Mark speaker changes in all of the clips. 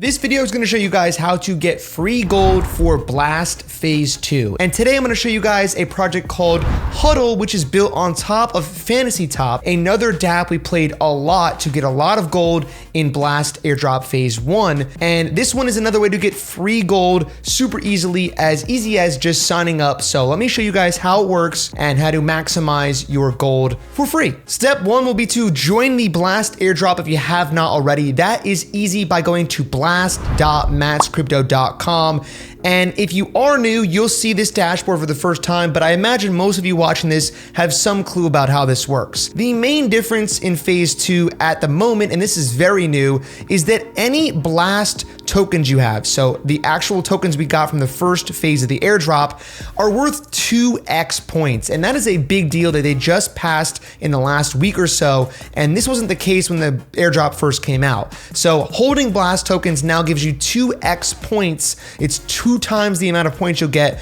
Speaker 1: This video is going to show you guys how to get free gold for Blast Phase 2. And today I'm going to show you guys a project called Huddle, which is built on top of Fantasy Top, another DApp we played a lot to get a lot of gold in Blast Airdrop Phase 1. And this one is another way to get free gold super easy as just signing up. So let me show you guys how it works and how to maximize your gold for free. Step 1 will be to join the Blast Airdrop if you have not already. That is easy by going to blast.matscrypto.com. And if you are new, you'll see this dashboard for the first time, but I imagine most of you watching this have some clue about how this works. The main difference in Phase 2 at the moment, and this is very new, is that any Blast tokens you have, so the actual tokens we got from the first phase of the airdrop, are worth 2x points. And that is a big deal that they just passed in the last week or so. And this wasn't the case when the airdrop first came out. So holding Blast tokens now gives you 2x points. It's 2 times the amount of points you'll get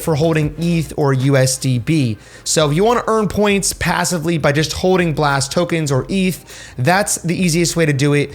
Speaker 1: for holding ETH or USDB. So if you want to earn points passively by just holding Blast tokens or ETH, that's the easiest way to do it,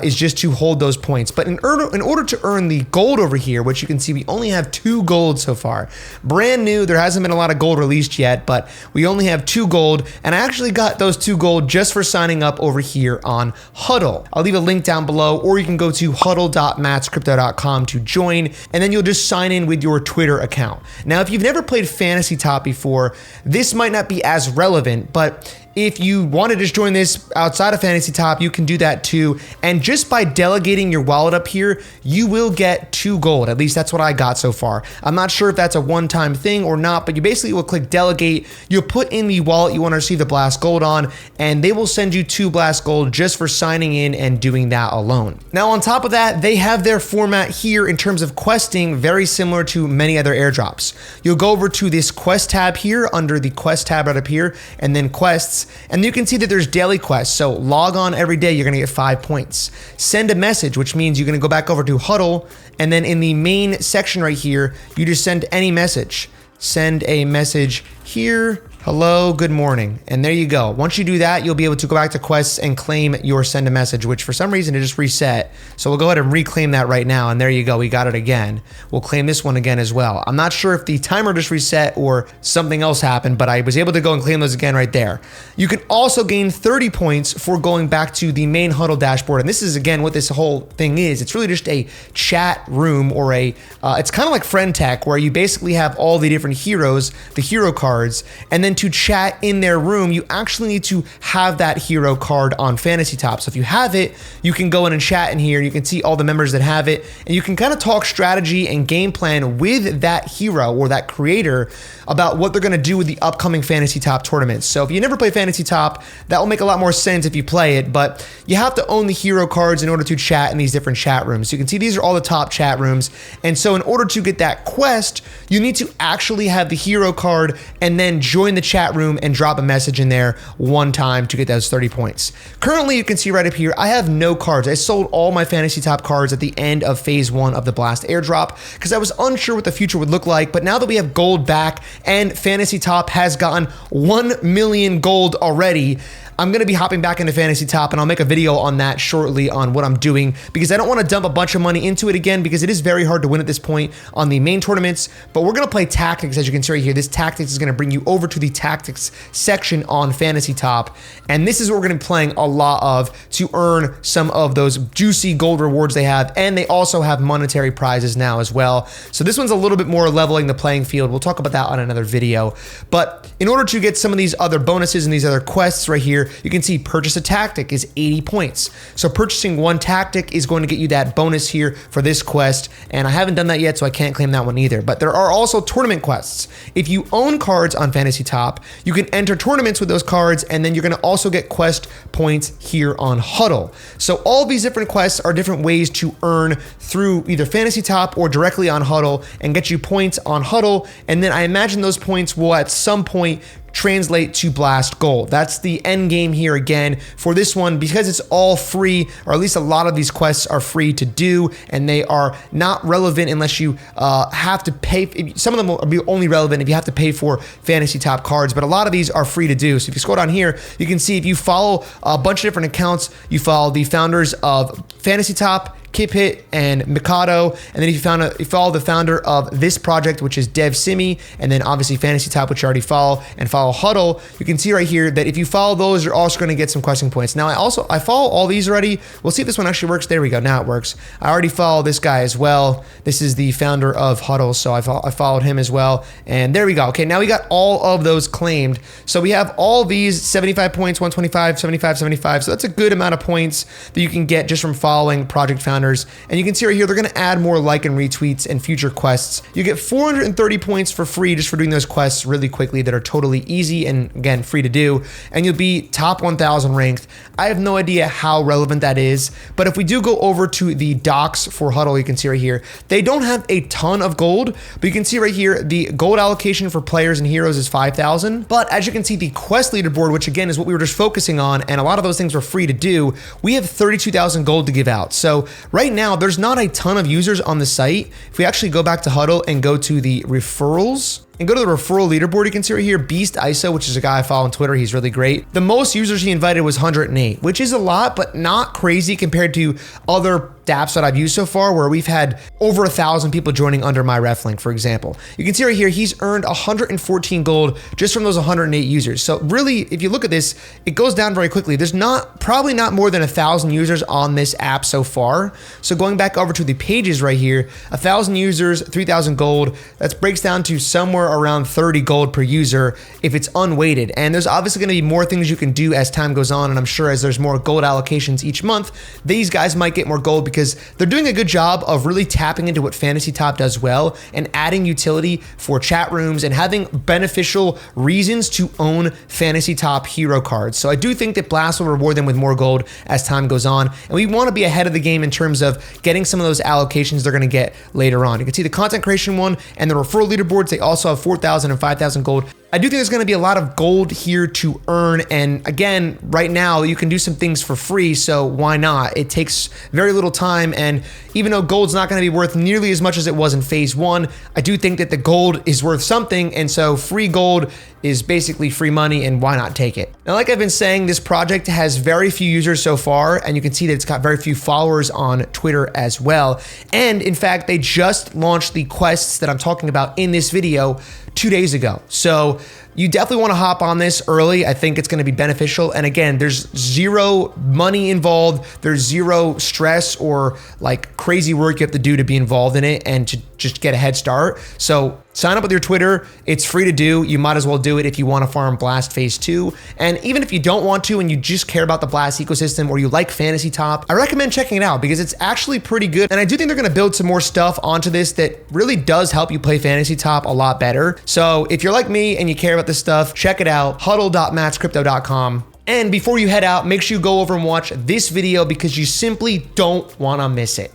Speaker 1: is just to hold those points. But in order to earn the gold over here, which you can see we only have 2 gold so far. Brand new, there hasn't been a lot of gold released yet, but we only have 2 gold, and I actually got those 2 gold just for signing up over here on Huddle. I'll leave a link down below, or you can go to huddle.matscrypto.com to join, and then you'll just sign in with your Twitter account. Now, if you've never played Fantasy Top before, this might not be as relevant, but if you want to just join this outside of Fantasy Top, you can do that too. And just by delegating your wallet up here, you will get 2 gold. At least that's what I got so far. I'm not sure if that's a one-time thing or not, but you basically will click delegate. You'll put in the wallet you want to receive the Blast Gold on, and they will send you 2 Blast Gold just for signing in and doing that alone. Now, on top of that, they have their format here in terms of questing, very similar to many other airdrops. You'll go over to this quest tab here under the quest tab right up here, and then quests. And you can see that there's daily quests. So log on every day, you're gonna get 5 points. Send a message, which means you're gonna go back over to Huddle, and then in the main section right here, you just send any message. Send a message here. Hello, good morning. And there you go. Once you do that, you'll be able to go back to quests and claim your send a message, which for some reason it just reset. So we'll go ahead and reclaim that right now. And there you go. We got it again. We'll claim this one again as well. I'm not sure if the timer just reset or something else happened, but I was able to go and claim those again right there. You can also gain 30 points for going back to the main Huddle dashboard. And this is again what this whole thing is. It's really just a chat room, or it's kind of like Friend Tech, where you basically have all the different heroes, the hero cards, and then to chat in their room, you actually need to have that hero card on Fantasy Top. So if you have it, you can go in and chat in here. You can see all the members that have it, and you can kind of talk strategy and game plan with that hero or that creator about what they're going to do with the upcoming Fantasy Top tournaments. So if you never play Fantasy Top, that will make a lot more sense if you play it, but you have to own the hero cards in order to chat in these different chat rooms. So you can see these are all the top chat rooms. And so in order to get that quest, you need to actually have the hero card and then join the chat room and drop a message in there one time to get those 30 points. Currently, you can see right up here, I have no cards. I sold all my Fantasy Top cards at the end of Phase 1 of the Blast Airdrop because I was unsure what the future would look like. But now that we have gold back and Fantasy Top has gotten 1 million gold already, I'm going to be hopping back into Fantasy Top, and I'll make a video on that shortly on what I'm doing, because I don't want to dump a bunch of money into it again, because it is very hard to win at this point on the main tournaments. But we're going to play Tactics. As you can see right here, this Tactics is going to bring you over to the Tactics section on Fantasy Top. And this is what we're going to be playing a lot of to earn some of those juicy gold rewards they have. And they also have monetary prizes now as well. So this one's a little bit more leveling the playing field. We'll talk about that on another video. But in order to get some of these other bonuses and these other quests right here, you can see purchase a tactic is 80 points. So purchasing 1 tactic is going to get you that bonus here for this quest. And I haven't done that yet, so I can't claim that one either. But there are also tournament quests. If you own cards on Fantasy Top, you can enter tournaments with those cards, and then you're going to also get quest points here on Huddle. So all these different quests are different ways to earn through either Fantasy Top or directly on Huddle and get you points on Huddle. And then I imagine those points will at some point translate to Blast Gold. That's the end game here again for this one, because it's all free, or at least a lot of these quests are free to do, and they are not relevant unless you have to pay. Some of them will be only relevant if you have to pay for Fantasy Top cards, but a lot of these are free to do. So if you scroll down here, you can see if you follow a bunch of different accounts, you follow the founders of Fantasy Top, Kiphit and Mikado. And then if you follow the founder of this project, which is Dev Simi, and then obviously Fantasy Top, which you already follow, and follow Huddle, you can see right here that if you follow those, you're also going to get some questing points. Now I follow all these already. We'll see if this one actually works. There we go. Now it works. I already follow this guy as well. This is the founder of Huddle, so I followed him as well. And there we go. Okay, now we got all of those claimed. So we have all these 75 points, 125, 75, 75. So that's a good amount of points that you can get just from following project founders. And you can see right here, they're going to add more like and retweets and future quests. You get 430 points for free just for doing those quests really quickly that are totally easy and again, free to do. And you'll be top 1,000 ranked. I have no idea how relevant that is, but if we do go over to the docs for Huddle, you can see right here, they don't have a ton of gold, but you can see right here, the gold allocation for players and heroes is 5,000. But as you can see, the quest leaderboard, which again is what we were just focusing on, and a lot of those things were free to do, we have 32,000 gold to give out. So right now, there's not a ton of users on the site. If we actually go back to Huddle and go to the referrals, and go to the referral leaderboard, you can see right here, Beast ISO, which is a guy I follow on Twitter. He's really great. The most users he invited was 108, which is a lot, but not crazy compared to other dApps that I've used so far, where we've had over 1,000 people joining under my ref link, for example. You can see right here, he's earned 114 gold just from those 108 users. So really, if you look at this, it goes down very quickly. There's probably not more than 1,000 users on this app so far. So going back over to the pages right here, 1,000 users, 3,000 gold, that breaks down to somewhere around 30 gold per user if it's unweighted. And there's obviously going to be more things you can do as time goes on. And I'm sure as there's more gold allocations each month, these guys might get more gold because they're doing a good job of really tapping into what Fantasy Top does well and adding utility for chat rooms and having beneficial reasons to own Fantasy Top hero cards. So I do think that Blast will reward them with more gold as time goes on. And we want to be ahead of the game in terms of getting some of those allocations they're going to get later on. You can see the content creation one and the referral leaderboards. They also have 4,000 and 5,000 gold. I do think there's going to be a lot of gold here to earn. And again, right now you can do some things for free. So why not? It takes very little time. And even though gold's not going to be worth nearly as much as it was in phase one, I do think that the gold is worth something. And so free gold is basically free money, and why not take it? Now, like I've been saying, this project has very few users so far, and you can see that it's got very few followers on Twitter as well. And in fact, they just launched the quests that I'm talking about in this video 2 days ago. So you definitely want to hop on this early. I think it's going to be beneficial. And again, there's zero money involved. There's zero stress or like crazy work you have to do to be involved in it and to just get a head start. So sign up with your Twitter. It's free to do. You might as well do it if you want to farm Blast Phase 2. And even if you don't want to and you just care about the Blast ecosystem or you like Fantasy Top, I recommend checking it out because it's actually pretty good. And I do think they're going to build some more stuff onto this that really does help you play Fantasy Top a lot better. So if you're like me and you care about this stuff, check it out, huddle.matscrypto.com. And before you head out, make sure you go over and watch this video because you simply don't want to miss it.